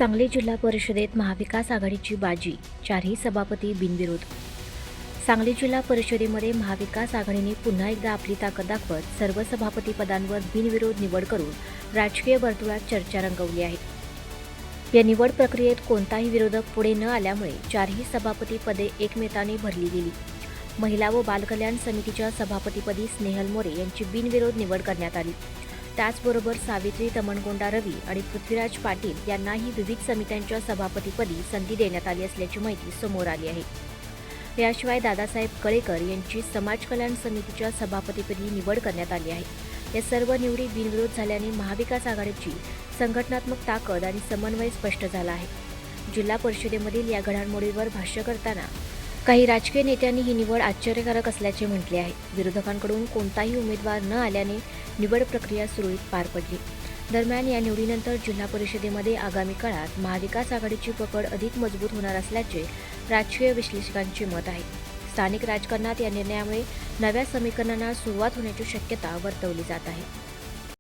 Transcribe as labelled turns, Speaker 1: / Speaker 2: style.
Speaker 1: सांगली जिल्हा परिषदेत महाविकास आघाडीची बाजी, चारही सभापती बिनविरोध. सांगली जिल्हा परिषदेमध्ये महाविकास आघाडीने पुन्हा एकदा आपली ताकद दाखवत सर्व सभापती पदांवर बिनविरोध निवड करून राजकीय वर्तुळात चर्चा रंगवली आहे. या निवड प्रक्रियेत कोणताही विरोधक पुढे न आल्यामुळे चारही सभापती पदे एकमताने भरली गेली. महिला व बालकल्याण समितीच्या सभापतीपदी स्नेहल मोरे यांची बिनविरोध निवड करण्यात आली. त्याचबरोबर सावित्री तमणगोंडा रवी आणि पृथ्वीराज पाटील यांनाही विविध समित्यांच्या सभापतीपदी संधी देण्यात आली असल्याची माहिती समोर आली आहे. याशिवाय दादासाहेब कळेकर यांची समाज कल्याण समितीच्या सभापतीपदी निवड करण्यात आली आहे. या सर्व निवडी बिनविरोध झाल्याने महाविकास आघाडीची संघटनात्मक ताकद आणि समन्वय स्पष्ट झाला आहे. जिल्हा परिषदेमधील या घडामोडीवर भाष्य करताना काही राजकीय नेत्यांनी ही निवड आश्चर्यकारक असल्याचे म्हटले आहे. विरोधकांकडून कोणताही उमेदवार न आल्याने निवड प्रक्रिया सुरळीत पार पडली. दरम्यान या निवडीनंतर जिल्हा परिषदेमध्ये आगामी काळात महाविकास आघाडीची पकड अधिक मजबूत होणार असल्याचे राजकीय विश्लेषकांचे मत आहे. स्थानिक राजकारणात या निर्णयामुळे नव्या समीकरणांना सुरुवात होण्याची शक्यता वर्तवली जात आहे.